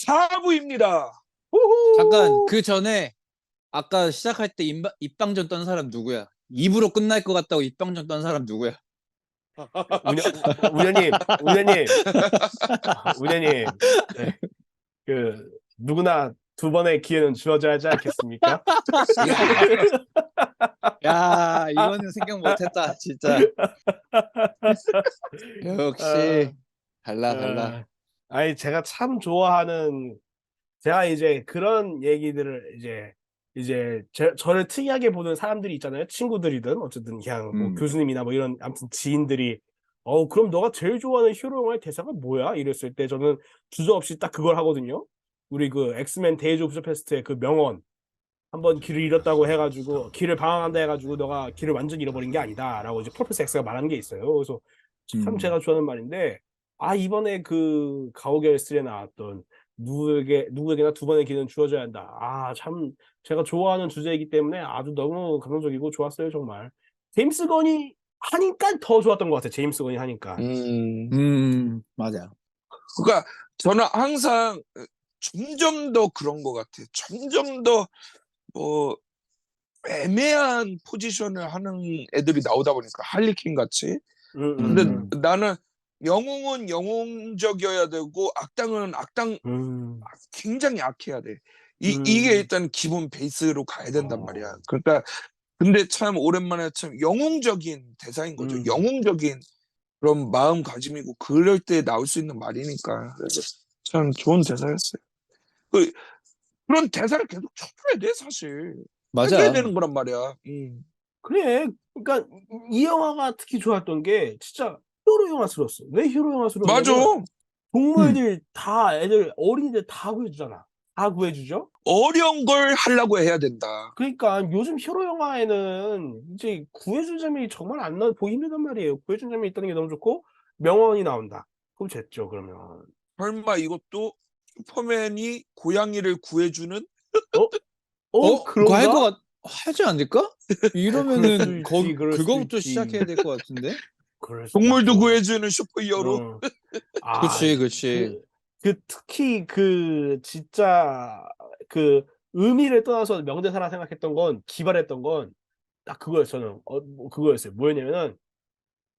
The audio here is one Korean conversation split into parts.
4부입니다. 잠깐 그 전에 아까 시작할 때 입방정 떤 사람 누구야? 2부로 끝날 것 같다고 입방정 떤 사람 누구야? 운현님, 네, 누구나 두 번의 기회는 주어져야 하지 않겠습니까? 야, 이거는 생각 못했다, 진짜. 역시 달라. 아니, 제가 참 좋아하는, 제가 이제 그런 얘기들을 저를 특이하게 보는 사람들이 있잖아요. 친구들이든 어쨌든 그냥 뭐 교수님이나 뭐 이런 아무튼 지인들이 그럼 너가 제일 좋아하는 히어로 영화의 대사가 뭐야? 이랬을 때 저는 주저없이 딱 그걸 하거든요. 우리 그 엑스맨 데이즈 오브 퓨처 패스트의 그 명언, 한번 길을 잃었다고 해가지고 길을 방황한다 해가지고 너가 길을 완전히 잃어버린 게 아니다라고 이제 프로페서 엑스가 말하는 게 있어요. 그래서 참 제가 좋아하는 말인데, 이번에 그 가오갤3에 나왔던 누구에게나 두 번의 기회는 주어져야 한다. 참 제가 좋아하는 주제이기 때문에 아주 너무 감동적이고 좋았어요, 정말. 제임스 건이 하니까 더 좋았던 것 같아요. 제임스 건이 하니까. 맞아. 그러니까 저는 항상 점점 더 그런 것 같아. 점점 더 애매한 포지션을 하는 애들이 나오다 보니까 할리퀸 같이. 근데 나는 영웅은 영웅적이어야 되고 악당은 악당 굉장히 악해야 돼. 이게 일단 기본 베이스로 가야 된단 말이야. 그러니까 근데 참 오랜만에 참 영웅적인 대사인 거죠. 영웅적인 그런 마음가짐이고 그럴 때 나올 수 있는 말이니까. 그래서 참 좋은 대사였어요. 그런 대사를 계속 쳐줘야 돼, 사실. 맞아. 해줘야 되는 거란 말이야. 그래. 그러니까 이 영화가 특히 좋았던 게 진짜 히어로 영화스러웠어. 왜 히어로 맞아. 영화스러웠냐면 동물들 다 애들 어린이들 다 구해주잖아. 다 구해주죠. 어려운 걸 하려고 해야 된다. 그러니까 요즘 히어로 영화에는 이제 구해준 장면이 정말 안 보기 힘들단 말이에요. 구해준 장면이 있다는 게 너무 좋고 명언이 나온다. 그럼 됐죠. 그러면. 설마 이것도 슈퍼맨이 고양이를 구해주는? 그거 할 그런가? 하지 않을까? 그럴 이러면은 수도 있지, 그럴 수도 그거부터 있지. 시작해야 될 것 같은데? 그럴 수도 동물도 있죠. 구해주는 슈퍼히어로. 그치. 특히 진짜 의미를 떠나서 명대사라 생각했던 건, 기발했던 건 딱 그거였어요. 저는 그거였어요. 뭐였냐면은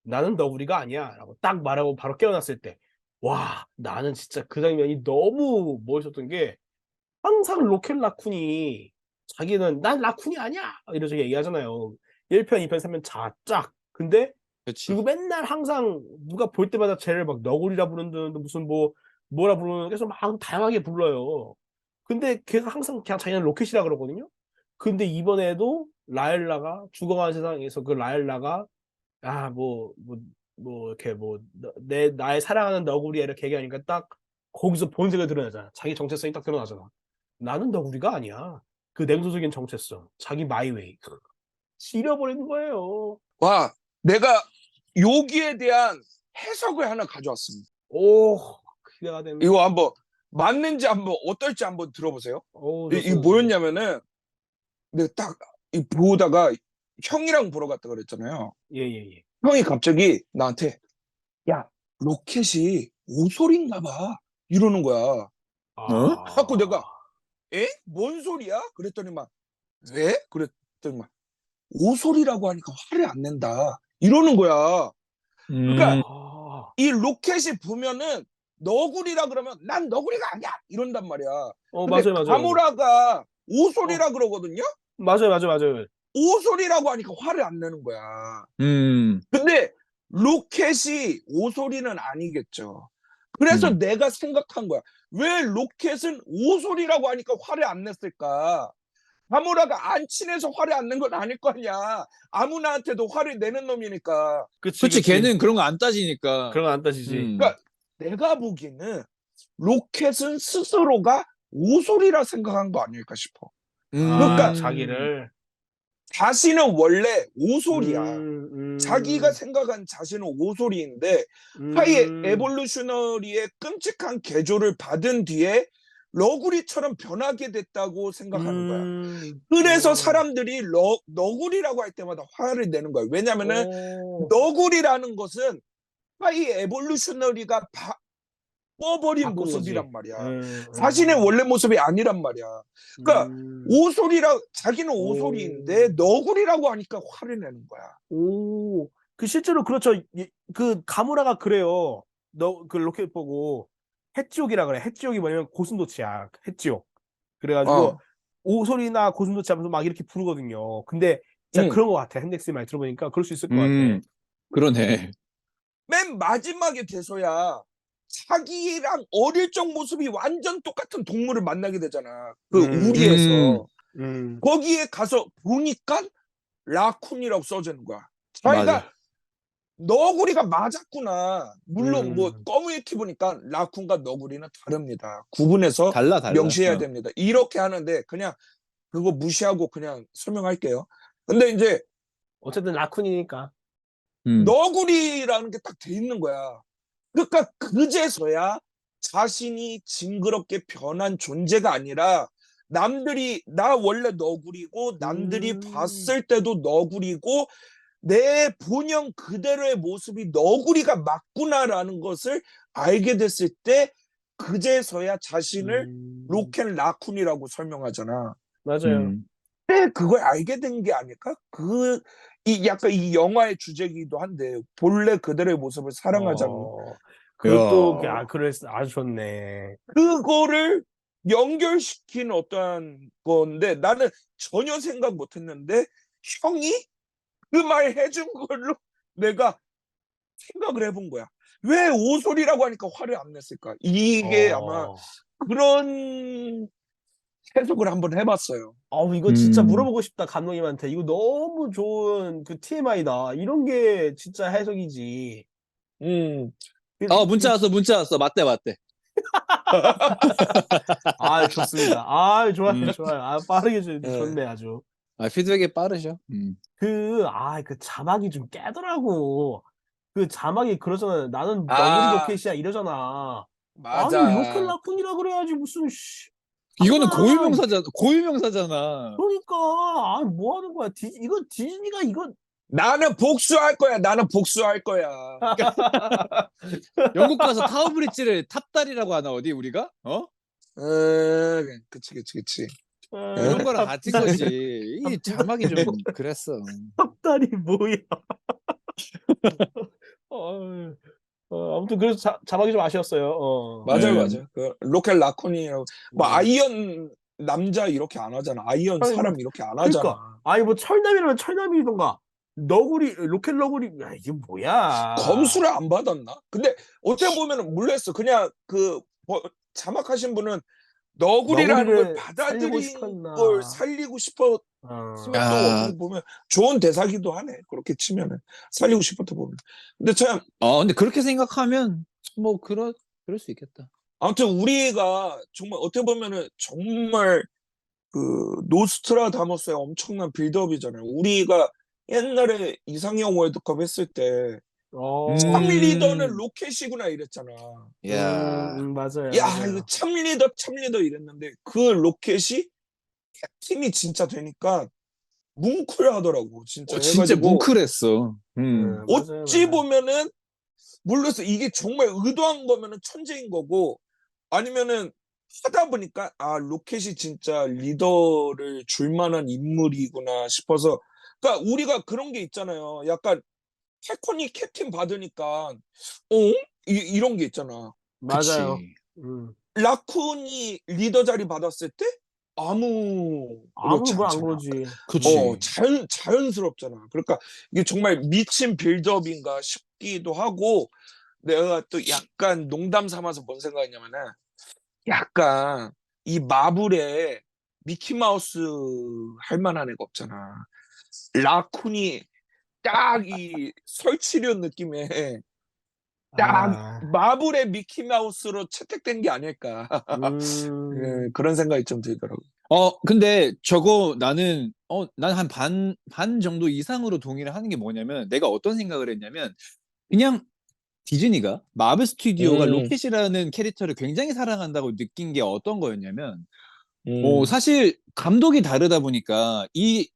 나는 너구리가 아니야라고 딱 말하고 바로 깨어났을 때, 와, 나는 진짜 그 장면이 너무 멋있었던 게, 항상 로켓 라쿤이 자기는 난 라쿤이 아니야 이러면서 얘기하잖아요. 1편, 2편, 3편 쫙. 근데 그리고 그치. 맨날 항상 누가 볼 때마다 쟤를 막 너구리라 부르든 무슨 뭐라 부르는 계속 막 다양하게 불러요. 근데 걔가 항상 그냥 자기는 로켓이라 그러거든요. 근데 이번에도 라일라가 죽어가는 세상에서 그 라일라가 이렇게 나의 사랑하는 너구리야 이렇게 얘기하니까 딱 거기서 본색을 드러내잖아. 자기 정체성이 딱 드러나잖아. 나는 너구리가 아니야. 그 냉소적인 정체성, 자기 마이웨이. 잃어버리는 거예요. 와, 내가 여기에 대한 해석을 하나 가져왔습니다. 오, 기대가 되네. 이거 한번 맞는지 한번 어떨지 한번 들어보세요. 이게 좋습니다. 뭐였냐면은 내가 딱 보다가 형이랑 보러 갔다 그랬잖아요. 예. 형이 갑자기 나한테 야, 로켓이 오솔인가 봐 이러는 거야. 갖고 내가 뭔 소리야? 그랬더니 막 왜? 그랬더니 막 오솔이라고 하니까 화를 안 낸다 이러는 거야. 그러니까 이 로켓이 보면은 너구리라 그러면 난 너구리가 아니야 이런단 말이야. 근데 맞아요. 가무라가 오솔이라 그러거든요. 맞아요. 오솔이라고 하니까 화를 안 내는 거야. 근데 로켓이 오솔이는 아니겠죠. 그래서 내가 생각한 거야. 왜 로켓은 오솔이라고 하니까 화를 안 냈을까? 가무라가 안 친해서 화를 안 낸 건 아닐 거 아니야. 아무나한테도 화를 내는 놈이니까. 그치, 걔는 그런 거 안 따지니까. 그런 거 안 따지지. 그러니까 내가 보기에는 로켓은 스스로가 오솔이라 생각한 거 아닐까 싶어. 그러니까 자기를. 자신은 원래 오솔이야. 자기가 생각한 자신은 오솔이인데 하이 에볼루셔너리의 끔찍한 개조를 받은 뒤에 너구리처럼 변하게 됐다고 생각하는 거야. 그래서 사람들이 너구리라고 할 때마다 화를 내는 거야. 왜냐면은 너구리라는 것은 하이 에볼루셔너리가 바꿔버린 바꾼 거지. 모습이란 말이야. 자신의 원래 모습이 아니란 말이야. 그러니까 자기는 오소리인데 너구리라고 하니까 화를 내는 거야. 오, 그 실제로 그렇죠. 그 가무라가 그래요. 그 로켓 보고 해지옥이라 그래. 해지옥이 뭐냐면 고슴도치야. 해지옥. 그래가지고 오소리나 고슴도치 하면서 막 이렇게 부르거든요. 근데 진짜 그런 것 같아. 핸덱스 말 들어보니까 그럴 수 있을 것 같아. 그러네. 맨 마지막에 돼서야 자기랑 어릴 적 모습이 완전 똑같은 동물을 만나게 되잖아. 그 우리에서. 거기에 가서 보니까 라쿤이라고 써지는 거야. 자기가 맞아. 너구리가 맞았구나. 물론 뭐 커뮤니티 보니까 라쿤과 너구리는 다릅니다. 구분해서 달라. 명시해야 어. 됩니다. 이렇게 하는데 그냥 그거 무시하고 그냥 설명할게요. 근데 이제 어쨌든 라쿤이니까. 너구리라는 게 딱 돼 있는 거야. 그러니까 그제서야 자신이 징그럽게 변한 존재가 아니라 남들이 나 원래 너구리고 남들이 봤을 때도 너구리고 내 본영 그대로의 모습이 너구리가 맞구나라는 것을 알게 됐을 때 그제서야 자신을 로켓 라쿤이라고 설명하잖아. 맞아요. 근데 그걸 알게 된 게 아닐까? 약간 이 영화의 주제이기도 한데 본래 그대로의 모습을 사랑하자는 그것도 아주 좋네. 그거를 연결시킨 어떠한 건데 나는 전혀 생각 못했는데 형이 그 말 해준 걸로 내가 생각을 해본 거야. 왜 오소리라고 하니까 화를 안 냈을까? 이게 아마 그런 해석을 한번 해봤어요. 이거 진짜 물어보고 싶다, 감독님한테. 이거 너무 좋은 그 TMI다. 이런 게 진짜 해석이지. 문자 왔어. 맞대. 좋습니다. 좋아요. 빠르게 좋네, 아주. 피드백이 빠르셔. 그 자막이 좀 깨더라고. 그 자막이 그러잖아요. 나는 너구리 로켓이야, 이러잖아. 맞아. 로켓 라쿤이라 그래야지, 무슨, 이거는 고유명사잖아. 그러니까, 뭐 하는 거야. 이거 디즈니가 이거. 나는 복수할 거야. 영국 가서 타워브릿지를 탑다리라고 하나, 어디, 우리가? 그치. 그런 거랑 같은 거지. 이 자막이 좀 그랬어. 탑다리 뭐야. 아무튼 그래서 자막이 좀 아쉬웠어요. 맞아요. 그 로켓 라쿤이라고 뭐 아이언 남자 이렇게 안 하잖아. 아이언 사람 이렇게 안 하잖아. 그러니까 뭐 철남이라면 철남이던가 로켓 너구리. 이게 뭐야. 검수를 안 받았나? 근데 어떻게 보면 몰랐어. 그냥 자막하신 분은 너구리라는 걸 받아들인 걸 살리고 싶었으면 또 어떻게 보면 좋은 대사기도 하네. 그렇게 치면은 살리고 싶었다 보면. 근데 참. 근데 그렇게 생각하면 뭐 그럴 수 있겠다. 아무튼 우리가 정말 어떻게 보면은 정말 그 노스트라다무스의 엄청난 빌드업이잖아요. 우리가 옛날에 이상형 월드컵 했을 때 참 리더는 로켓이구나 이랬잖아. 맞아요. 이거 참 리더 이랬는데 그 로켓이 캡틴이 진짜 되니까 뭉클하더라고. 진짜 진짜 뭉클했어. 어찌 보면은 몰랐어. 이게 정말 의도한 거면은 천재인 거고 아니면은 하다 보니까 로켓이 진짜 리더를 줄 만한 인물이구나 싶어서. 그러니까 우리가 그런 게 있잖아요. 약간 패컨이 캡틴 받으니까 이런 게 있잖아. 맞아요. 라쿤이 리더 자리 받았을 때 아무 그렇지 뭘 안 않잖아. 그러지. 그치. 자연스럽잖아. 그러니까 이게 정말 미친 빌드업인가 싶기도 하고 내가 또 약간 농담 삼아서 뭔 생각했냐면은 약간 이 마블에 미키마우스 할 만한 애가 없잖아. 라쿤이 딱 이 설치련 느낌에 딱 마블의 미키마우스로 채택된 게 아닐까. 그런 생각이 좀 들더라고. 근데 저거 나는 난 한 반 정도 이상으로 동의를 하는 게 뭐냐면 내가 어떤 생각을 했냐면 그냥 디즈니가 마블 스튜디오가 로켓이라는 캐릭터를 굉장히 사랑한다고 느낀 게 어떤 거였냐면 사실 감독이 다르다 보니까 이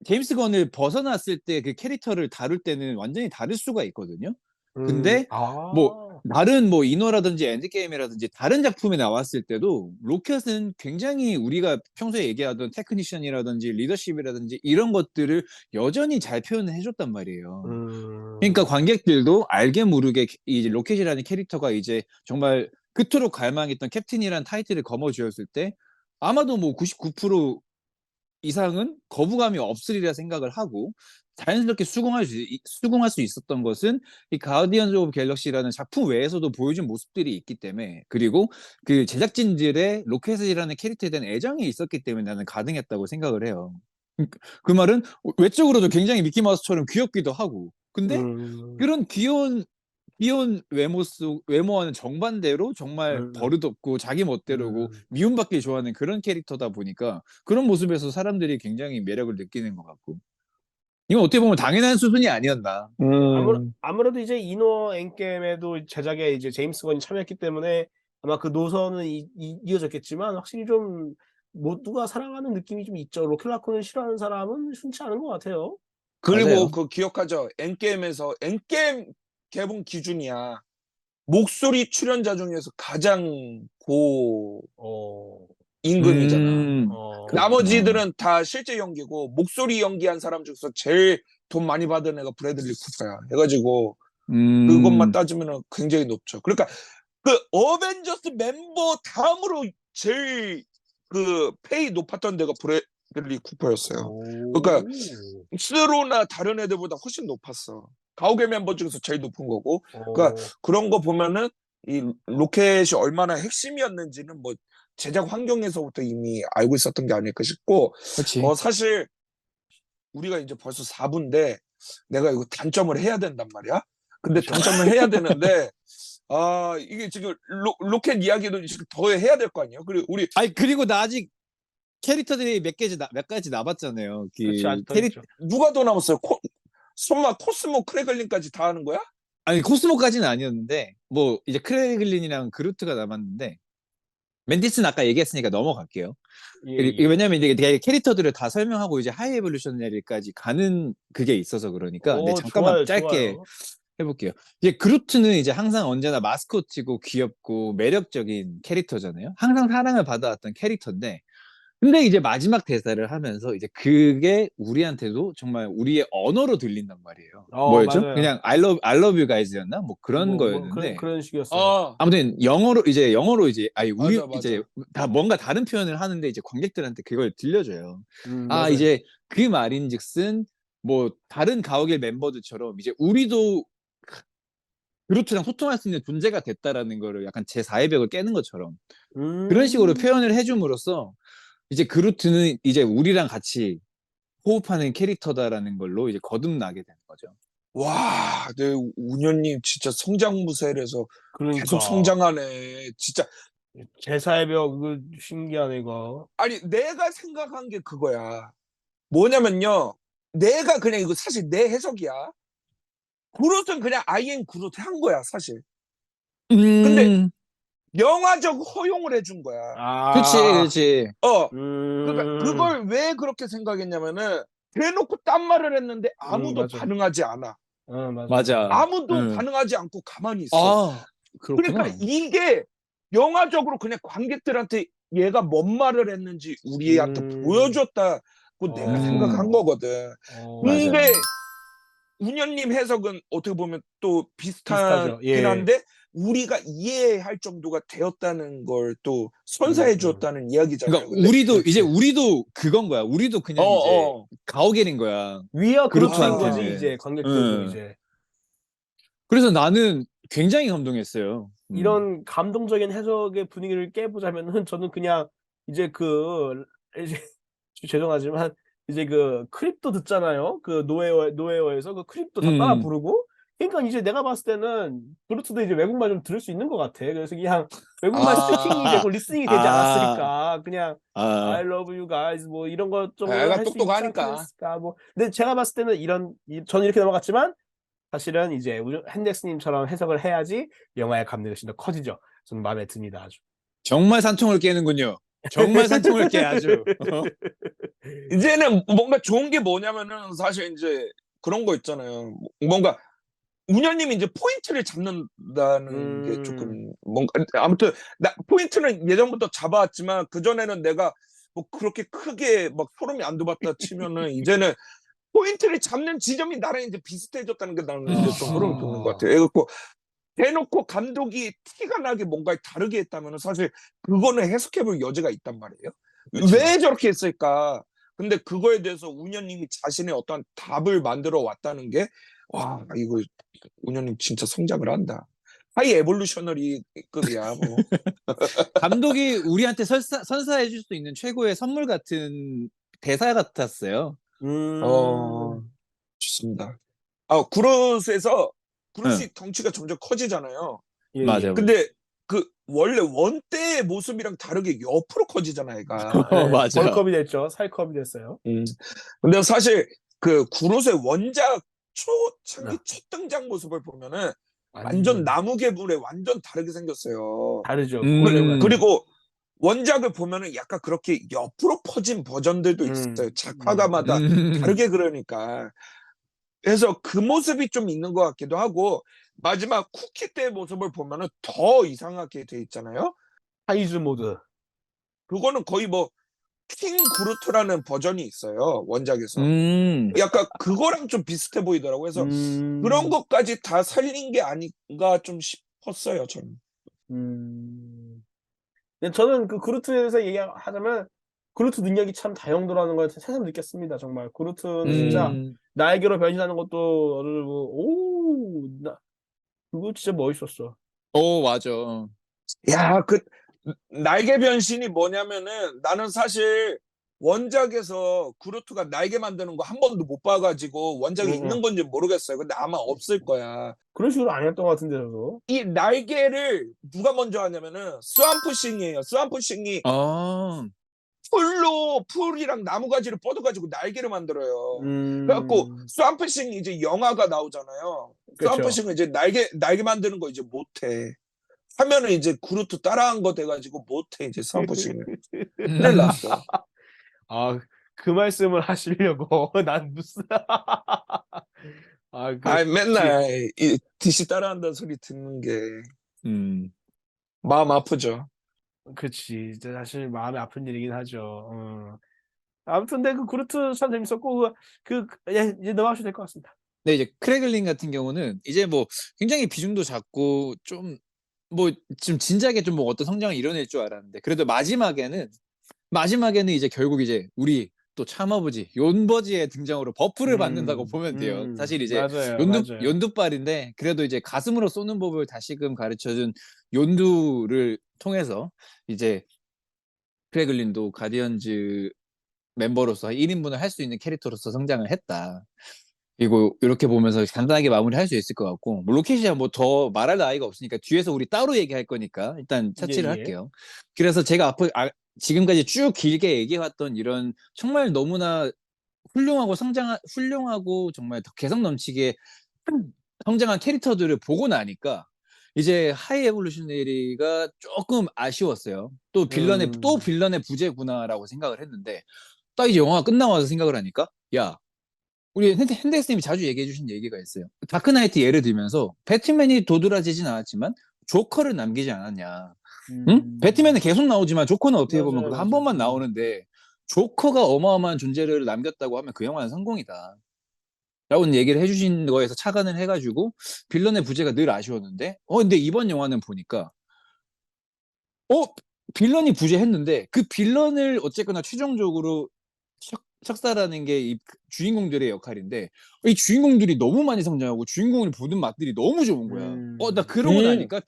제임스 건을 벗어났을 때 그 캐릭터를 다룰 때는 완전히 다를 수가 있거든요. 근데 뭐 다른 뭐 인어라든지 엔드게임이라든지 다른 작품에 나왔을 때도 로켓은 굉장히 우리가 평소에 얘기하던 테크니션이라든지 리더십이라든지 이런 것들을 여전히 잘 표현을 해줬단 말이에요. 그러니까 관객들도 알게 모르게 이제 로켓이라는 캐릭터가 이제 정말 그토록 갈망했던 캡틴이라는 타이틀을 거머쥐었을 때 아마도 뭐 99% 이상은 거부감이 없으리라 생각을 하고 자연스럽게 수긍할 수 있었던 것은 이 가디언즈 오브 갤럭시라는 작품 외에서도 보여준 모습들이 있기 때문에 그리고 그 제작진들의 로켓이라는 캐릭터에 대한 애정이 있었기 때문에 나는 가능했다고 생각을 해요. 그 말은 외적으로도 굉장히 미키마우스처럼 귀엽기도 하고 근데 그런 귀여운 외모와는 정반대로 정말 버릇없고 자기 멋대로고 미움받기 좋아하는 그런 캐릭터다 보니까 그런 모습에서 사람들이 굉장히 매력을 느끼는 것 같고 이건 어떻게 보면 당연한 수준이 아니었나. 아무래도 이제 이노 엔게임에도 제작에 이제 제임스 건이 참여했기 때문에 아마 그 노선은 이어졌겠지만 확실히 좀 모두가 사랑하는 느낌이 좀 있죠. 로켓라쿤을 싫어하는 사람은 흔치 않은 것 같아요. 그리고 맞아요. 그 기억하죠? 엔게임에서 엔게임 개봉 기준이야. 목소리 출연자 중에서 가장 고임금이잖아. 나머지들은 다 실제 연기고 목소리 연기한 사람 중에서 제일 돈 많이 받은 애가 브래들리 쿠퍼야. 해가지고 그것만 따지면 굉장히 높죠. 그러니까 그 어벤져스 멤버 다음으로 제일 그 페이 높았던 데가 브래들리 쿠퍼였어요. 그러니까 스로나 다른 애들보다 훨씬 높았어. 가오갤 멤버 중에서 제일 높은 거고. 그러니까 그런 거 보면은 이 로켓이 얼마나 핵심이었는지는 뭐 제작 환경에서부터 이미 알고 있었던 게 아닐까 싶고. 그렇지. 사실 우리가 이제 벌써 4부인데 내가 이거 단점을 해야 된단 말이야. 근데 그렇죠. 단점을 해야 되는데 이게 지금 로켓 이야기도 지금 더 해야 될 거 아니에요? 그리고 우리 그리고 나 아직 캐릭터들이 몇 가지 남았잖아요. 그렇지, 아직 더 있죠. 누가 더 남았어요? 설마 코스모 크래글린까지 다 하는 거야? 아니 코스모까지는 아니었는데 뭐 이제 크래글린이랑 그루트가 남았는데 멘티스는 아까 얘기했으니까 넘어갈게요. 왜냐면 이게 캐릭터들을 다 설명하고 이제 하이 에볼루셔너리까지 가는 그게 있어서 그러니까 잠깐만 좋아요, 짧게 좋아요. 해볼게요. 이제 그루트는 이제 항상 언제나 마스코트고 귀엽고 매력적인 캐릭터잖아요. 항상 사랑을 받아왔던 캐릭터인데 근데 이제 마지막 대사를 하면서 이제 그게 우리한테도 정말 우리의 언어로 들린단 말이에요. 뭐였죠? 맞아요. 그냥 I love you guys였나? 뭐 그런 거였는데 그런 식이었어요. 아무튼 영어로 이제 우리 맞아. 이제 다 뭔가 다른 표현을 하는데 이제 관객들한테 그걸 들려줘요. 맞아요. 이제 그 말인즉슨 뭐 다른 가오갤 멤버들처럼 이제 우리도 그루트랑 소통할 수 있는 존재가 됐다라는 거를 약간 제4의 벽을 깨는 것처럼 그런 식으로 표현을 해줌으로써 이제 그루트는 이제 우리랑 같이 호흡하는 캐릭터다라는 걸로 이제 거듭나게 되는 거죠. 와, 네, 운현님 진짜 성장무새라서 그러니까. 계속 성장하네. 진짜. 제4의 벽, 이거 신기하네, 이거. 아니, 내가 생각한 게 그거야. 뭐냐면요. 내가 그냥 이거 사실 내 해석이야. 그루트는 그냥 I am 그루트 한 거야, 사실. 근데 영화적 허용을 해준 거야. 그렇지. 그러니까 그걸 왜 그렇게 생각했냐면은 대놓고 딴 말을 했는데 아무도 맞아. 반응하지 않아. 맞아. 아무도 반응하지 않고 가만히 있어. 그렇구나. 그러니까 이게 영화적으로 그냥 관객들한테 얘가 뭔 말을 했는지 우리한테 보여줬다고 내가 생각한 거거든. 근데 맞아. 운현님 해석은 어떻게 보면 또 비슷하죠. 비슷하긴 한데 우리가 이해할 정도가 되었다는 걸 또 선사해 주었다는 이야기잖아요. 그러니까 우리도 그건 거야. 우리도 그냥 이제 가오갤인 거야. 위아 그루트인 거지 그루트한테는. 이제 관객들도 이제. 그래서 나는 굉장히 감동했어요. 이런 감동적인 해석의 분위기를 깨보자면은 저는 그냥 이제 이제 죄송하지만 이제 그 크립도 듣잖아요. 그 노웨어에서 그 크립도 다 따라 부르고. 그러니까 이제 내가 봤을 때는 그루트도 이제 외국말 좀 들을 수 있는 것 같아. 그래서 그냥 외국말 스피킹이 되고 리스닝이 되지 않았을까. 그냥 I love you guys 뭐 이런 것 좀 할 수 있지 않겠을까. 뭐 근데 제가 봤을 때는 저는 이렇게 넘어갔지만 사실은 이제 핸덱스님처럼 해석을 해야지 영화의 감동이 훨씬 더 커지죠. 저는 마음에 듭니다, 아주. 정말 산통을 깨는군요. 정말 산통을 깨 아주. 이제는 뭔가 좋은 게 뭐냐면은 사실 이제 그런 거 있잖아요. 뭔가 운현님이 이제 포인트를 잡는다는 게 음. 조금 뭔가 아무튼 포인트는 예전부터 잡아왔지만 그전에는 내가 뭐 그렇게 크게 막 소름이 안 돋았다 치면은 이제는 포인트를 잡는 지점이 나랑 이제 비슷해졌다는 게 나는 이제 좀 소름이 돋는 것 같아요. 그래갖고 대놓고 감독이 티가 나게 뭔가 다르게 했다면은 사실 그거는 해석해볼 여지가 있단 말이에요. 그쵸. 왜 저렇게 했을까? 근데 그거에 대해서 운현님이 자신의 어떤 답을 만들어 왔다는 게, 와, 이거 운현님 진짜 성장을 한다. 하이 에볼루셔너리급이야, 뭐. 감독이 우리한테 선사해 줄 수 있는 최고의 선물 같은 대사 같았어요. 좋습니다. 구루스에서 응. 구루스 덩치가 점점 커지잖아요. 예, 맞아, 예. 맞아. 근데 그 원래 원대의 모습이랑 다르게 옆으로 커지잖아, 얘가. 네, 맞아. 벌컵이 됐죠. 살컵이 됐어요. 근데 사실 그 구롯의 원작 초창기 첫 등장 모습을 보면은 완전 나무 개불에 완전 다르게 생겼어요. 다르죠. 그리고 원작을 보면은 약간 그렇게 옆으로 퍼진 버전들도 있어요. 작화가마다 다르게 그러니까. 그래서 그 모습이 좀 있는 것 같기도 하고 마지막 쿠키 때의 모습을 보면은 더 이상하게 돼 있잖아요. 하이즈 모드. 그거는 거의 뭐 킹 구루트라는 버전이 있어요. 원작에서. 음. 약간 그거랑 좀 비슷해 보이더라고요. 그래서 그런 것까지 다 살린 게 아닌가 좀 싶었어요, 저는. 근데 저는 그 그루트에 대해서 얘기하자면 그루트 능력이 참 다양도라는 걸 새삼 느꼈습니다. 정말 그루트는 진짜 날개로 변신하는 것도 그거 진짜 멋있었어. 맞아. 야, 그 날개 변신이 뭐냐면은 나는 사실 원작에서 구루트가 날개 만드는 거 한 번도 못 봐가지고 원작에 있는 건지 모르겠어요. 근데 아마 없을 거야. 그런 식으로 안 했던 것 같은데 저도. 이 날개를 누가 먼저 하냐면은 스완프싱이에요. 스완프싱이 풀이랑 나무가지를 뻗어가지고 날개를 만들어요. 그래갖고 스완프싱이 이제 영화가 나오잖아요. 그쵸. 스완프싱은 이제 날개 만드는 거 이제 못해. 하면은 이제 구루트 따라한 거 돼가지고 못해 이제 스완프싱을. 큰일 났어. 그 말씀을 하시려고 난 무슨 맨날 이 DC 따라한다는 소리 듣는 게 마음 아프죠. 그치. 이제 사실 마음이 아픈 일이긴 하죠. 아무튼 근데 그 그루트 참 재밌었고 이제 넘어가셔도 될 것 같습니다. 네, 이제 크래글린 같은 경우는 이제 뭐 굉장히 비중도 작고 좀 뭐 좀 진작에 좀 뭐 어떤 성장을 이뤄낼 줄 알았는데 그래도 마지막에는 이제 결국 이제 우리 또 참아버지 욘버지의 등장으로 버프를 받는다고 보면 돼요. 사실 이제 맞아요, 맞아요. 욘두빨인데 그래도 이제 가슴으로 쏘는 법을 다시금 가르쳐준 욘두를 통해서 이제 크래글린도 가디언즈 멤버로서 1인분을 할 수 있는 캐릭터로서 성장을 했다. 그리고 이렇게 보면서 간단하게 마무리할 수 있을 것 같고 뭐 로켓이야 뭐 더 말할 나위가 없으니까 뒤에서 우리 따로 얘기할 거니까 일단 차치를 예. 할게요. 그래서 제가 지금까지 쭉 길게 얘기해왔던 이런 정말 너무나 훌륭하고 정말 더 개성 넘치게 성장한 캐릭터들을 보고 나니까 이제 하이 에볼루셔너리가 조금 아쉬웠어요. 또 빌런의 부재구나라고 생각을 했는데 딱 이제 영화가 끝나고 나서 생각을 하니까 야 우리 핸덱스님이 자주 얘기해 주신 얘기가 있어요. 다크나이트 예를 들면서 배트맨이 도드라지진 않았지만 조커를 남기지 않았냐. 응? 배트맨은 계속 나오지만 조커는 어떻게 보면 맞아요, 한 번만 나오는데 조커가 어마어마한 존재를 남겼다고 하면 그 영화는 성공이다. 라고 얘기를 해주신 거에서 착안을 해가지고 빌런의 부재가 늘 아쉬웠는데 근데 이번 영화는 보니까 빌런이 부재했는데 그 빌런을 어쨌거나 최종적으로 척사라는 게 이 주인공들의 역할인데 이 주인공들이 너무 많이 성장하고 주인공을 보는 맛들이 너무 좋은 거야. 나 그러고 나니까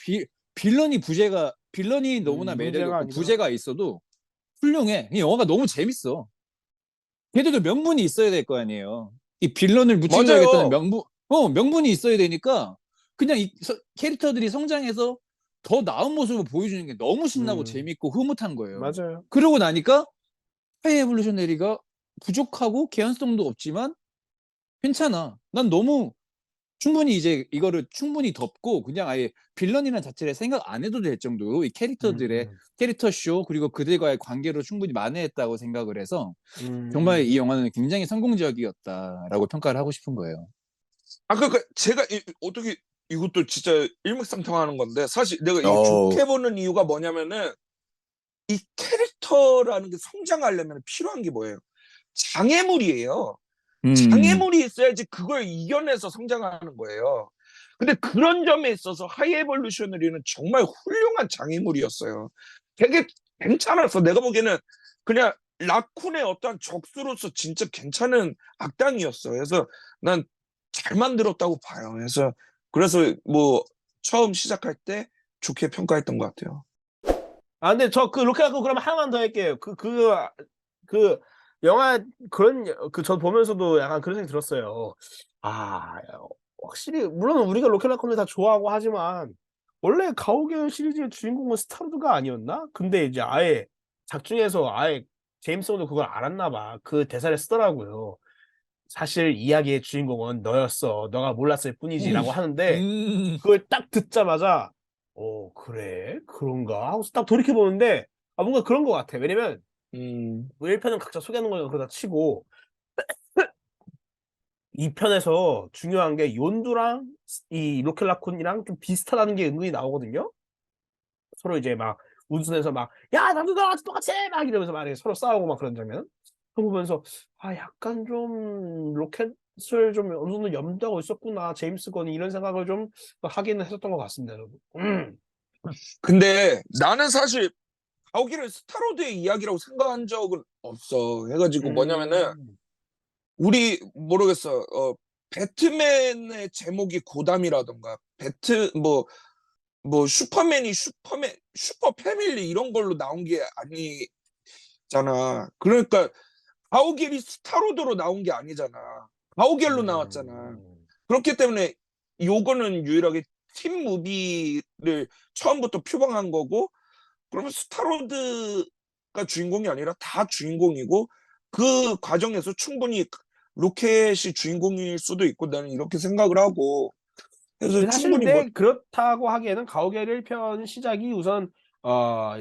빌런이 너무나 매력이 문제가 없고 아니라. 부재가 있어도 훌륭해. 이 영화가 너무 재밌어. 걔들도 명분이 있어야 될 거 아니에요. 이 빌런을 무찔러야겠다는 맞아요. 명분이 있어야 되니까 그냥 캐릭터들이 성장해서 더 나은 모습을 보여주는 게 너무 신나고 재밌고 흐뭇한 거예요. 맞아요. 그러고 나니까 하이 에볼루셔너리가 부족하고 개연성도 없지만 괜찮아. 난 너무 충분히 이제 이거를 충분히 덮고 그냥 아예 빌런이라는 자체를 생각 안 해도 될 정도로 이 캐릭터들의 캐릭터 쇼 그리고 그들과의 관계로 충분히 만회했다고 생각을 해서 정말 이 영화는 굉장히 성공적이었다라고 평가를 하고 싶은 거예요. 그러니까 제가 어떻게 이것도 진짜 일맥상통하는 건데 사실 내가 이게 어, 좋게 보는 이유가 뭐냐면은 이 캐릭터라는 게 성장하려면 필요한 게 뭐예요? 장애물이에요. 음, 장애물이 있어야지 그걸 이겨내서 성장하는 거예요. 근데 그런 점에 있어서 하이 에볼루셔너리는 정말 훌륭한 장애물이었어요. 되게 괜찮았어. 내가 보기에는 그냥 라쿤의 어떠한 적수로서 진짜 괜찮은 악당이었어. 그래서 난 잘 만들었다고 봐요. 그래서 뭐 처음 시작할 때 좋게 평가했던 것 같아요. 아, 근데 저 그 로켓하고 그러면 하나만 더 할게요. 그 영화 저 보면서도 약간 그런 생각이 들었어요. 아, 확실히 물론 우리가 로켓라쿤을 다 좋아하고 하지만 원래 가오갤 시리즈의 주인공은 스타로드가 아니었나? 근데 이제 아예 작중에서 아예 제임스 곤도 그걸 알았나 봐. 그 대사를 쓰더라고요. 사실 이야기의 주인공은 너였어. 너가 몰랐을 뿐이지라고 하는데 음. 그걸 딱 듣자마자 그래? 그런가? 하고서 딱 돌이켜 보는데 뭔가 그런 것 같아. 왜냐면 음, 뭐 1편은 각자 소개하는 거니까 그러다 치고 2편에서 중요한 게 욘두랑 이 로켓라쿤이랑 좀 비슷하다는 게 은근히 나오거든요. 서로 이제 막 운순에서 막 야 나도 너랑 똑같이 해! 막 이러면서 막 이렇게 서로 싸우고 막 그런 장면. 그거 보면서 약간 좀 로켓을 좀 어느 정도 염두하고 있었구나 제임스 건이 이런 생각을 좀 하기는 했었던 것 같습니다. 저도. 근데 나는 사실 가오기를 스타로드의 이야기라고 생각한 적은 없어. 해가지고 뭐냐면은 음. 우리 모르겠어. 배트맨의 제목이 고담이라던가 뭐 슈퍼맨이 슈퍼 패밀리 이런 걸로 나온 게 아니잖아. 그러니까 가오갤이 스타로드로 나온 게 아니잖아. 가오갤로 나왔잖아. 음. 그렇기 때문에 요거는 유일하게 팀 무비를 처음부터 표방한 거고, 그러면 스타로드가 주인공이 아니라 다 주인공이고, 그 과정에서 충분히 로켓이 주인공일 수도 있고, 나는 이렇게 생각을 하고, 그래서 근데 사실 충분히 뭐, 근데 그렇다고 하기에는 가오갤 1편 시작이 우선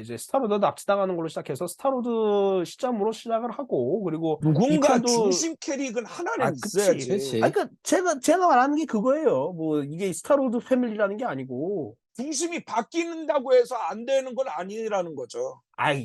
이제 스타로드 납치당하는 걸로 시작해서 스타로드 시점으로 시작을 하고 그리고 누군가 2편도 중심 캐릭은 하나는 그치. 그치. 그러니까 제가 말하는 게 그거예요. 뭐 이게 스타로드 패밀리라는 게 아니고 중심이 바뀐다고 해서 안 되는 건 아니라는 거죠.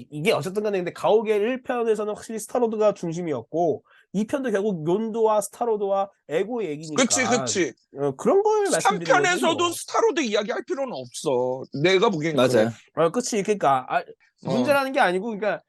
이게 어쨌든 간에 근데 가오갤 1편에서는 확실히 스타로드가 중심이었고 2편도 결국 욘도와 스타로드와 에고 그치, 얘기니까 그치. 그런 걸 말씀드린 거지 3편에서도 뭐. 스타로드 이야기할 필요는 없어. 내가 보기엔 그래. 맞아요. 그치. 그러니까 어. 문제라는 게 아니고 그러니까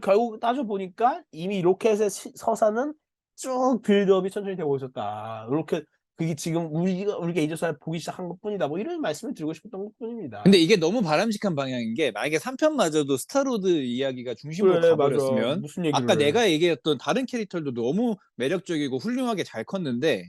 결국 따져 보니까 이미 로켓의 서사는 쭉 빌드업이 천천히 되고 있었다. 로켓 그게 지금 우리가 이제서야 보기 시작한 것뿐이다. 뭐 이런 말씀을 드리고 싶었던 근데 것뿐입니다. 이게 너무 바람직한 방향인 게 만약에 3편마저도 스타로드 이야기가 중심으로 그래, 맞아. 가버렸으면 무슨 아까 얘기를 해. 내가 얘기했던 다른 캐릭터들도 너무 매력적이고 훌륭하게 잘 컸는데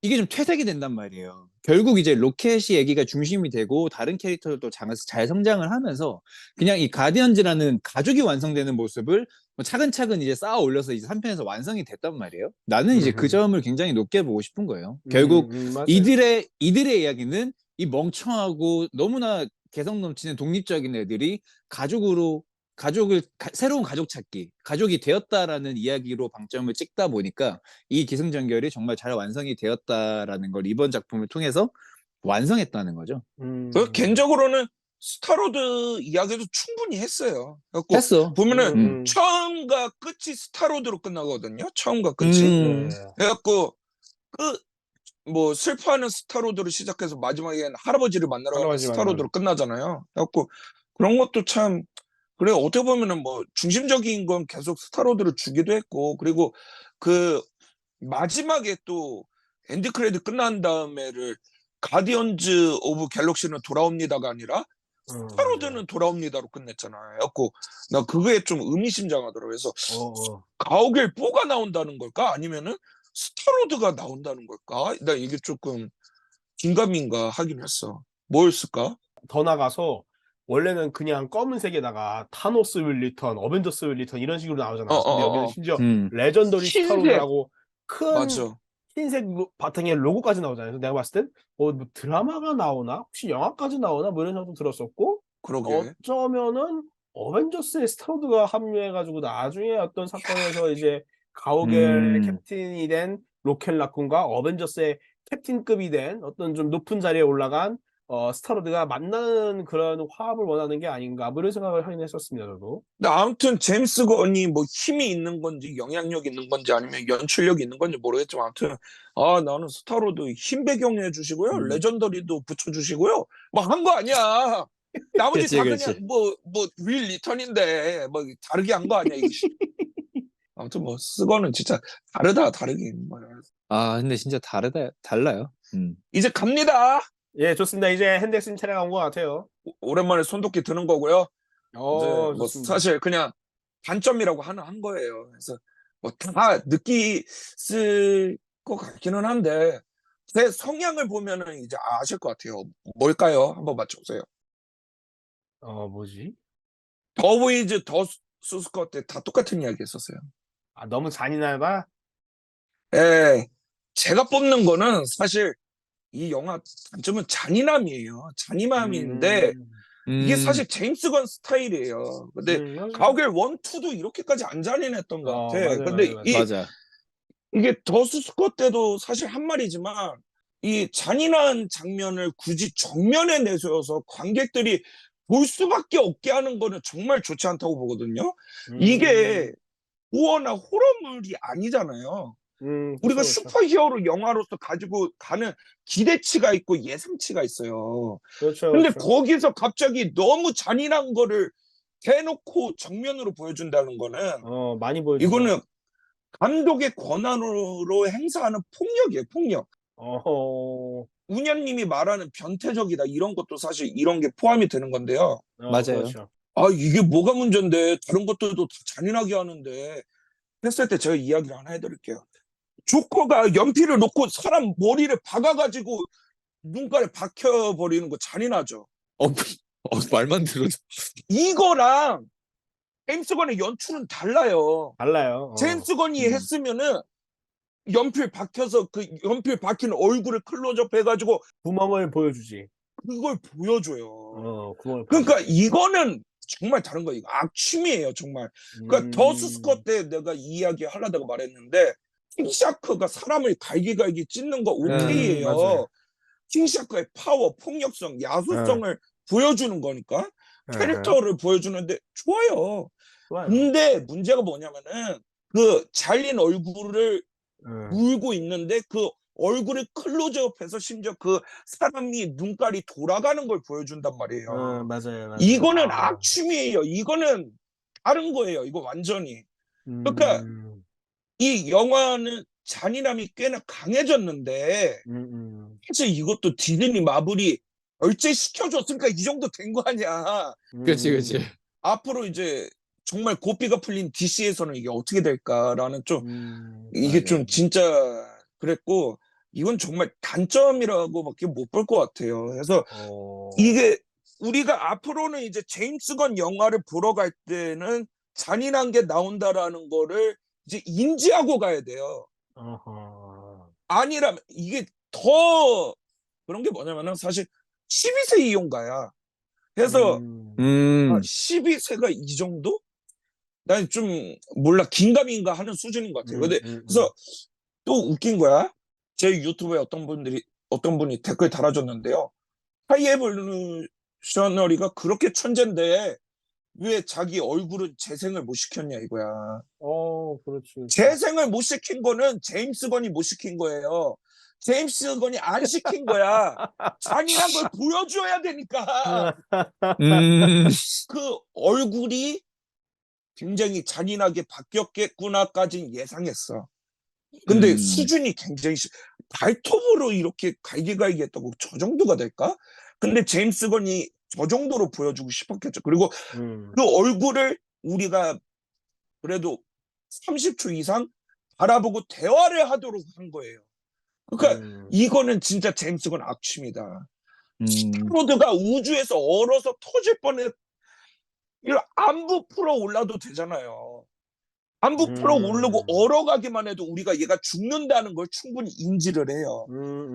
이게 좀 퇴색이 된단 말이에요. 결국 이제 로켓이 얘기가 중심이 되고 다른 캐릭터들도 잘 성장을 하면서 그냥 이 가디언즈라는 가족이 완성되는 모습을 뭐 차근차근 이제 쌓아 올려서 이제 3편에서 완성이 됐단 말이에요. 나는 이제 그 음음. 점을 굉장히 높게 보고 싶은 거예요. 결국 맞아요. 이들의 이야기는 이 멍청하고 너무나 개성 넘치는 독립적인 애들이 새로운 가족 찾기, 가족이 되었다라는 이야기로 방점을 찍다 보니까 이 기승전결이 정말 잘 완성이 되었다라는 걸 이번 작품을 통해서 완성했다는 거죠. 음. 개인적으로는 스타로드 이야기도 충분히 했어요. 그래갖고 했어. 보면은 음음. 처음과 끝이 스타로드로 끝나거든요. 처음과 끝이. 음, 네. 그래갖고 뭐 슬퍼하는 스타로드로 시작해서 마지막에는 할아버지를 만나러 가는 할아버지 만나는. 스타로드로 끝나잖아요. 그래갖고 그런 것도 참 그래 어떻게 보면은 뭐 중심적인 건 계속 스타로드를 주기도 했고 그리고 그 마지막에 또 엔드 크레딧 끝난 다음에를 가디언즈 오브 갤럭시는 돌아옵니다가 아니라 맞아요. 스타로드는 돌아옵니다로 끝냈잖아요. 그래갖고 나 그게 좀 의미심장하더라고요. 그래서 어어. 가오갤 4가 나온다는 걸까? 아니면은 스타로드가 나온다는 걸까? 나 이게 조금 긴가민가 하긴 했어. 뭐였을까? 더 나가서 원래는 그냥 검은색에다가 타노스 윌 리턴, 어벤져스 윌 리턴 이런 식으로 나오잖아. 근데 여기는 어어어어. 심지어 음, 레전더리 흰색. 스타로드라고 큰 맞아. 흰색 바탕에 로고까지 나오잖아요. 그래서 내가 봤을 땐 뭐 드라마가 나오나? 혹시 영화까지 나오나? 뭐 이런 생각도 들었었고 그러게. 어쩌면은 어벤져스에 스타로드가 합류해 가지고 나중에 어떤 사건에서 이제 가오갤의 음, 캡틴이 된 로켓 라쿤과 어벤져스의 캡틴급이 된 어떤 좀 높은 자리에 올라간 스타로드가 만나는 그런 화합을 원하는 게 아닌가 뭐 이런 생각을 하긴 했었습니다 저도. 근데 아무튼 제임스 건이 뭐 힘이 있는 건지 영향력 있는 건지 아니면 연출력이 있는 건지 모르겠지만 아무튼 나는 스타로드 힘 배경해 주시고요. 레전더리도 붙여 주시고요. 뭐 한 거 아니야. 나머지 그치, 다 그치. 그냥 윌 리턴인데 뭐 다르게 한 거 아니야 이게. 아무튼 뭐 스건은 진짜 다르긴 뭐. 근데 진짜 달라요. 이제 갑니다. 예, 좋습니다. 이제 핸델슨 차례가 온 것 같아요. 오랜만에 손도끼 드는 거고요. 이제 뭐 좋습니다. 사실 그냥 단점이라고 한 거예요. 그래서 뭐 다 느끼실 것 같기는 한데 제 성향을 보면은 이제 아실 것 같아요. 뭘까요? 한번 맞춰보세요. 뭐지? 더보이즈 더 수스커 때 다 똑같은 이야기 했었어요. 너무 잔인하다? 예, 제가 뽑는 거는 사실 이 영화 단점은 잔인함이에요. 잔인함인데 이게 음, 사실 제임스 건 스타일이에요. 근데 맞아요. 가오갤 1, 2도 이렇게까지 안 잔인했던 것 같아. 맞아요, 근데 맞아요. 맞아. 이게 더스 스콧 때도 사실 한 말이지만 이 잔인한 장면을 굳이 정면에 내세워서 관객들이 볼 수밖에 없게 하는 거는 정말 좋지 않다고 보거든요. 이게 우어나 호러물이 아니잖아요. 우리가 그쵸, 그쵸. 슈퍼히어로 영화로서 가지고 가는 기대치가 있고 예상치가 있어요. 그렇죠, 근데 그렇죠. 거기서 갑자기 너무 잔인한 거를 대놓고 정면으로 보여준다는 거는 많이 보여주죠. 이거는 감독의 권한으로 행사하는 폭력이에요, 폭력. 어허, 운현님이 말하는 변태적이다 이런 것도 사실 이런 게 포함이 되는 건데요. 맞아요. 그렇죠. 이게 뭐가 문제인데 다른 것들도 다 잔인하게 하는데 했을 때 제가 이야기를 하나 해드릴게요. 조커가 연필을 놓고 사람 머리를 박아가지고 눈깔에 박혀버리는 거 잔인하죠. 말만 들어도. 이거랑 제임스 건의 연출은 달라요. 달라요. 제임스 건이 했으면은 연필 박혀서 그 연필 박힌 얼굴을 클로즈업 해가지고 구멍을 보여주지. 그걸 보여줘요. 구멍을 그러니까 보여주지. 이거는 정말 다른 거예요. 이거 악취미예요, 정말. 그러니까 더스 스컷 때 내가 이야기 하려다가 말했는데 킹샤크가 사람을 갈기갈기 찢는 거 오케이예요. 맞아요. 킹샤크의 파워, 폭력성, 야수성을 보여주는 거니까 캐릭터를 보여주는데 좋아요. 좋아요. 근데 문제가 뭐냐면은 그 잘린 얼굴을 응. 울고 있는데 그 얼굴을 클로즈업해서 심지어 그 사람이 눈깔이 돌아가는 걸 보여준단 말이에요. 맞아요, 맞아요. 이거는 악취미예요. 이거는 다른 거예요. 이거 완전히. 그러니까 이 영화는 잔인함이 꽤나 강해졌는데 사실 이것도 디즈니 마블이 결제시켜줬으니까 이 정도 된 거 아니야. 그치, 그치. 앞으로 이제 정말 고삐가 풀린 DC에서는 이게 어떻게 될까라는 좀 이게 맞아요. 좀 진짜 그랬고 이건 정말 단점이라고밖에 못 볼 것 같아요. 그래서 이게 우리가 앞으로는 이제 제임스 건 영화를 보러 갈 때는 잔인한 게 나온다라는 거를 이제 인지하고 가야 돼요. 아니라면 이게 더 그런 게 뭐냐면은 사실 12세 이용가야. 그래서 12세가 이 정도? 난 좀 몰라 긴가민가 하는 수준인 것 같아요. 근데 그래서 또 웃긴 거야. 제 유튜브에 어떤 분이 댓글 달아줬는데요. 하이에볼루셔너리가 그렇게 천재인데 왜 자기 얼굴은 재생을 못 시켰냐 이거야. 그렇지. 재생을 못 시킨 거는 제임스 건이 못 시킨 거예요. 제임스 건이 안 시킨 거야. 잔인한 걸 보여줘야 되니까. 그 얼굴이 굉장히 잔인하게 바뀌었겠구나까지는 예상했어. 근데 수준이 굉장히 발톱으로 이렇게 갈기갈기 했다고 저 정도가 될까? 근데 제임스 건이 저 정도로 보여주고 싶었겠죠. 그리고 그 얼굴을 우리가 그래도 30초 이상 바라보고 대화를 하도록 한 거예요. 그러니까 이거는 진짜 제임스 건 악취입니다. 스타로드가 우주에서 얼어서 터질 뻔했 이거 안부 풀어 올라도 되잖아요. 안부 풀어 오르고 얼어가기만 해도 우리가 얘가 죽는다는 걸 충분히 인지를 해요.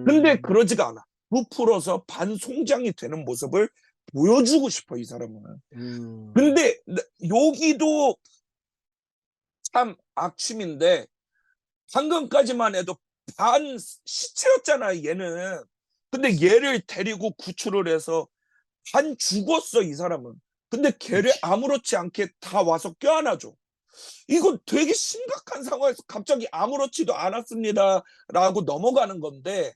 근데 그러지가 않아. 부풀어서 반송장이 되는 모습을 보여주고 싶어 이 사람은. 근데 여기도 참 악취미인데 방금까지만 해도 반 시체였잖아 얘는. 근데 얘를 데리고 구출을 해서 반 죽었어 이 사람은. 근데 걔를 아무렇지 않게 다 와서 껴안아줘. 이건 되게 심각한 상황에서 갑자기 아무렇지도 않았습니다라고 넘어가는 건데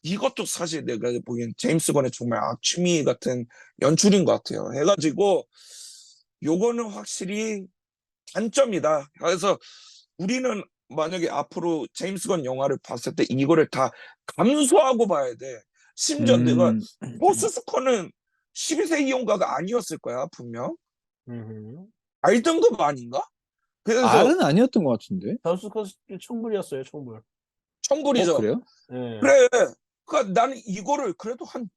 이것도 사실 내가 보기엔 제임스 건의 정말 악취미 같은 연출인 것 같아요. 해가지고 요거는 확실히 단점이다. 그래서 우리는 만약에 앞으로 제임스 건 영화를 봤을 때 이거를 다 감수하고 봐야 돼. 심지어 내가 음. 포스스커는 12세 이용가가 아니었을 거야 분명. 음. 알등급 아닌가? 그래서 R은 아니었던 것 같은데. 더스커스 총불이었어요, 총불. 청불이죠. 그래요? 예. 그래. 그러니까 나는 이거를 그래도 한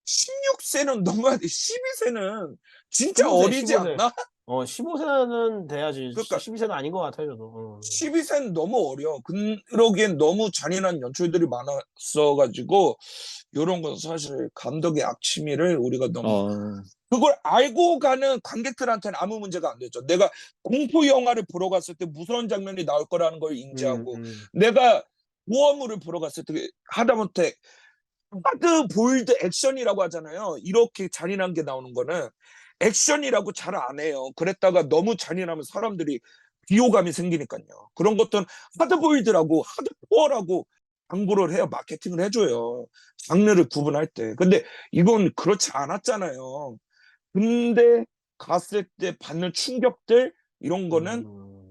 16세는 넘어야 돼. 12세는 진짜 15세, 어리지 15세. 않나? 15세는 돼야지. 그러니까 12세는 아닌 것 같아요, 저도. 12세는 너무 어려. 그러기엔 너무 잔인한 연출들이 많았어가지고 이런 건 사실 감독의 악취미를 우리가 너무 그걸 알고 가는 관객들한테는 아무 문제가 안 되죠. 내가 공포 영화를 보러 갔을 때 무서운 장면이 나올 거라는 걸 인지하고 내가 모험물을 보러 갔을 때 하다못해 하드 보일드 액션이라고 하잖아요. 이렇게 잔인한 게 나오는 거는 액션이라고 잘 안 해요. 그랬다가 너무 잔인하면 사람들이 비호감이 생기니까요. 그런 것들은 하드보일드라고 하드코어라고 광고를 해요. 마케팅을 해줘요. 장르를 구분할 때. 근데 이건 그렇지 않았잖아요. 근데 갔을 때 받는 충격들 이런 거는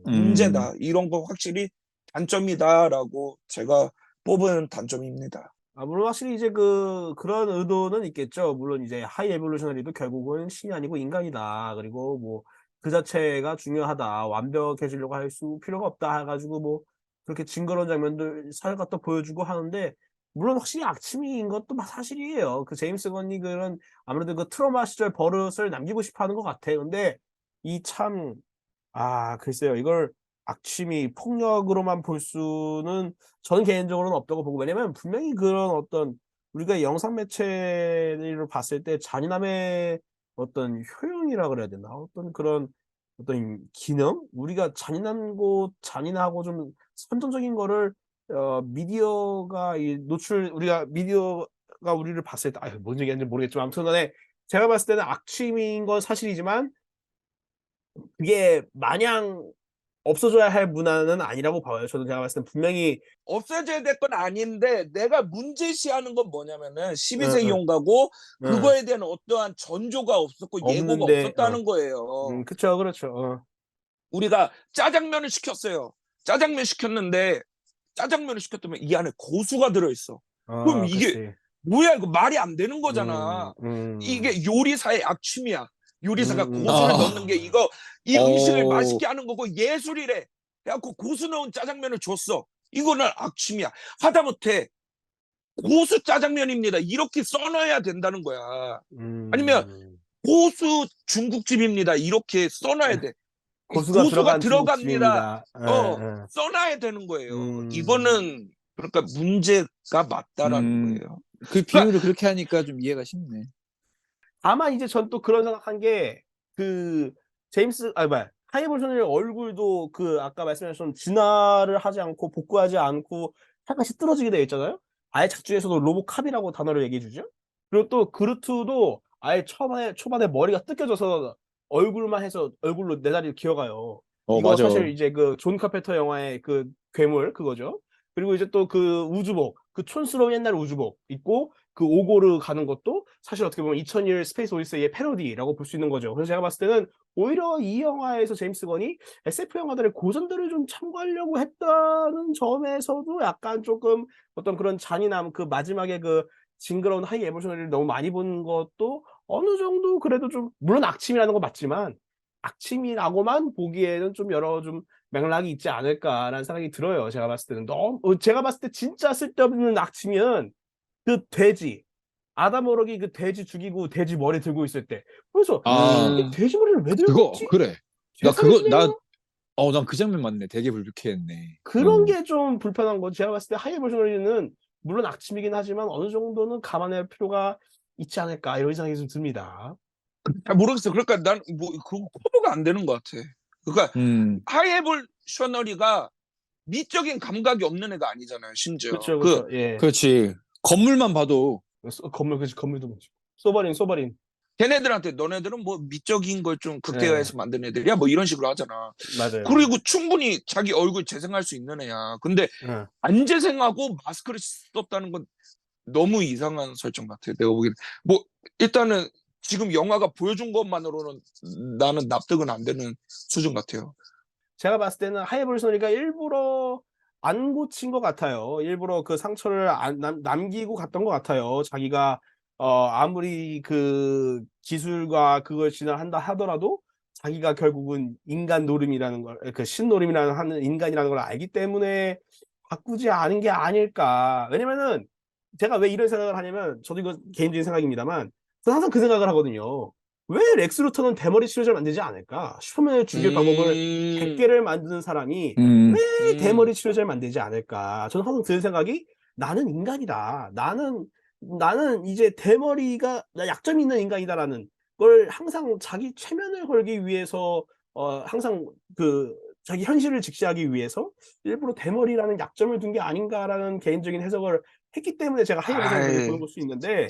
문제다. 이런 거 확실히 단점이다라고 제가 뽑은 단점입니다. 물론 확실히 이제 그런 의도는 있겠죠. 물론 이제 하이 에볼루셔너리도 결국은 신이 아니고 인간이다. 그리고 뭐 그 자체가 중요하다. 완벽해지려고 할 필요가 없다. 해가지고 뭐 그렇게 징그러운 장면들 살 갖다 보여주고 하는데 물론 확실히 악취미인 것도 사실이에요. 그 제임스 건이 그런 아무래도 그 트라우마 시절 버릇을 남기고 싶어 하는 것 같아요. 근데 글쎄요. 이걸 악취미, 폭력으로만 볼 수는 저는 개인적으로는 없다고 보고 왜냐면 분명히 그런 어떤 우리가 영상 매체를 봤을 때 잔인함의 어떤 효용이라 그래야 되나? 어떤 그런 어떤 기능? 우리가 잔인하고 좀 선정적인 거를 미디어가 우리가 미디어가 우리를 봤을 때 뭔 얘기하는지 모르겠지만 아무튼 간에 제가 봤을 때는 악취미인 건 사실이지만 그게 마냥 없어져야 할 문화는 아니라고 봐요. 저도 제가 봤을 땐 분명히 없어져야 될 건 아닌데 내가 문제시하는 건 뭐냐면은 12세 응. 이용가고 그거에 대한 어떠한 전조가 없었고 예고가 없는데 없었다는 거예요. 그쵸, 그렇죠. 우리가 짜장면을 시켰어요. 짜장면 시켰는데 짜장면을 시켰다면 이 안에 고수가 들어있어. 그럼 이게 그치. 뭐야 이거 말이 안 되는 거잖아. 이게 요리사의 악취미야. 요리사가 고수를 넣는 게 이 음식을 맛있게 하는 거고 예술이래. 그래갖고 고수 넣은 짜장면을 줬어. 이거는 악취미야. 하다못해 고수 짜장면입니다. 이렇게 써놔야 된다는 거야. 아니면 고수 중국집입니다. 이렇게 써놔야 돼. 고수가 고수가 들어간 들어갑니다. 중국집입니다. 써놔야 되는 거예요. 이거는 그러니까 문제가 맞다라는 거예요. 그 그러니까 비유를 그렇게 하니까 좀 이해가 쉽네. 다만 이제 전 또 그런 생각한 게 하이볼션의 얼굴도 아까 말씀하신 진화를 하지 않고 복구하지 않고 약간씩 뚫어지게 되어 있잖아요. 아예 작중에서도 로보캅이라고 단어를 얘기해 주죠. 그리고 또 그루트도 아예 초반에 머리가 뜯겨져서 얼굴만 해서 얼굴로 내 다리를 기어가요. 이거 맞아. 사실 이제 존 카펜터 영화의 괴물 그거죠. 그리고 이제 또 우주복, 촌스러운 옛날 우주복 입고 오고르 가는 것도 사실 어떻게 보면 2001 스페이스 오디세이의 패러디라고 볼 수 있는 거죠. 그래서 제가 봤을 때는 오히려 이 영화에서 제임스 건이 SF 영화들의 고전들을 좀 참고하려고 했다는 점에서도 약간 조금 어떤 그런 잔인함, 마지막에 징그러운 하이 에모션을 너무 많이 본 것도 어느 정도 그래도 좀 물론 악취미라는 건 맞지만 악취미라고만 보기에는 좀 여러 좀 맥락이 있지 않을까라는 생각이 들어요. 제가 봤을 때는 제가 봤을 때 진짜 쓸데없는 악취미는 돼지 아담 워럭이 돼지 죽이고 돼지 머리 들고 있을 때 그래서 이 돼지 머리를 왜 들고 있지? 그래. 난 그 장면 맞네. 되게 불쾌했네. 그런 게 좀 불편한 거지. 제가 봤을 때 하이 에볼루션리는 물론 악취미긴 하지만 어느 정도는 감안할 필요가 있지 않을까 이런 생각이 좀 듭니다. 잘 모르겠어. 그러니까 난 그거 커버가 안 되는 것 같아. 그러니까 하이에볼셔너리가 미적인 감각이 없는 애가 아니잖아요. 심지어 그렇죠, 그렇죠. 예. 그렇지. 건물만 봐도 건물, 그렇지, 건물도 많죠. 소버린. 걔네들한테 너네들은 뭐 미적인 걸 좀 극대화해서 만든 애들이야 뭐 이런 식으로 하잖아. 맞아요. 그리고 충분히 자기 얼굴 재생할 수 있는 애야. 근데 예. 안 재생하고 마스크를 썼다는 건 너무 이상한 설정 같아. 내가 보기엔 뭐 일단은 지금 영화가 보여준 것만으로는 나는 납득은 안 되는 수준 같아요. 제가 봤을 때는 하이볼소니가 일부러 안 고친 것 같아요. 일부러 그 상처를 남기고 갔던 것 같아요. 자기가 아무리 그 기술과 그걸 진화한다 하더라도 자기가 결국은 인간 노름이라는 걸, 그 신노름이라는 하는 인간이라는 걸 알기 때문에 바꾸지 않은 게 아닐까. 왜냐면은 제가 왜 이런 생각을 하냐면, 저도 이거 개인적인 생각입니다만, 저는 항상 그 생각을 하거든요. 왜 렉스 루터는 대머리 치료제를 만들지 않을까? 슈퍼맨을 죽일 방법을 100개를 만드는 사람이 왜 대머리 치료제를 만들지 않을까? 저는 항상 드는 생각이, 나는 인간이다. 나는 이제 대머리가 약점이 있는 인간이다라는 걸 항상 자기 체면을 걸기 위해서 항상 그 자기 현실을 직시하기 위해서 일부러 대머리라는 약점을 둔 게 아닌가라는 개인적인 해석을 했기 때문에 제가 하이볼을 그렇게 보는 걸 수 있는데,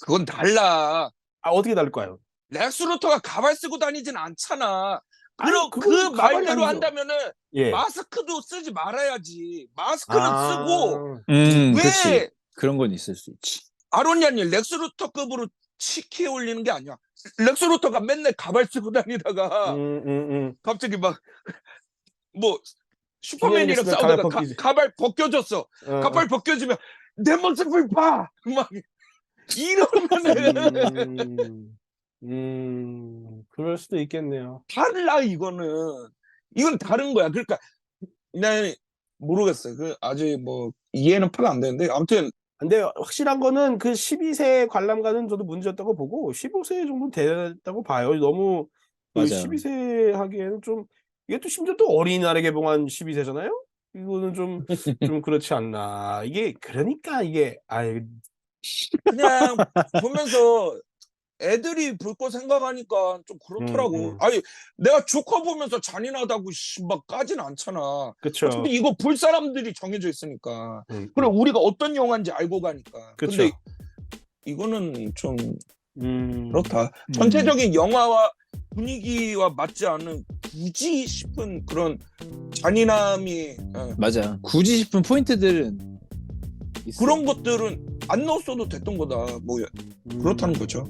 그건 달라. 어떻게 다를까요? 렉스 루터가 가발 쓰고 다니진 않잖아. 아니, 그럼 그 그건 가발이 말대로 아니죠. 한다면은 예. 마스크도 쓰지 말아야지. 마스크는 쓰고 그렇지. 왜 그런 건 있을 수 있지. 아론야니 렉스 루터급으로 치키에 올리는 게 아니야. 렉스 루터가 맨날 가발 쓰고 다니다가 갑자기 막 뭐 슈퍼맨이랑 있으면 싸우다가 가발 벗기지. 가발 벗겨졌어. 가발 벗겨지면 내 모습을 봐. 막 이러면은 그럴 수도 있겠네요. 달라 이거는. 이건 다른 거야. 그러니까 난 모르겠어요. 그 아직 뭐 이해는 파가 안 되는데 아무튼 근데 확실한 거는 그 12세 관람가는 저도 문제였다고 보고 15세 정도 됐다고 봐요. 너무 그 맞아요. 12세 하기에는 좀, 이게 또 심지어 또 어린이날에 개봉한 12세잖아요. 이거는 좀 그렇지 않나. 이게 그러니까 이게 그냥 보면서 애들이 볼 거 생각하니까 좀 그렇더라고. 아니 내가 조커 보면서 잔인하다고 막 까진 않잖아. 그쵸. 어차피 이거 볼 사람들이 정해져 있으니까. 그래 우리가 어떤 영화인지 알고 가니까. 그쵸. 근데 이거는 좀 그렇다. 음. 전체적인 영화와 분위기와 맞지 않은 굳이 싶은 그런 잔인함이 맞아. 굳이 싶은 포인트들은 있어. 그런 것들은 안 넣었어도 됐던 거다. 뭐 그렇다는 거죠.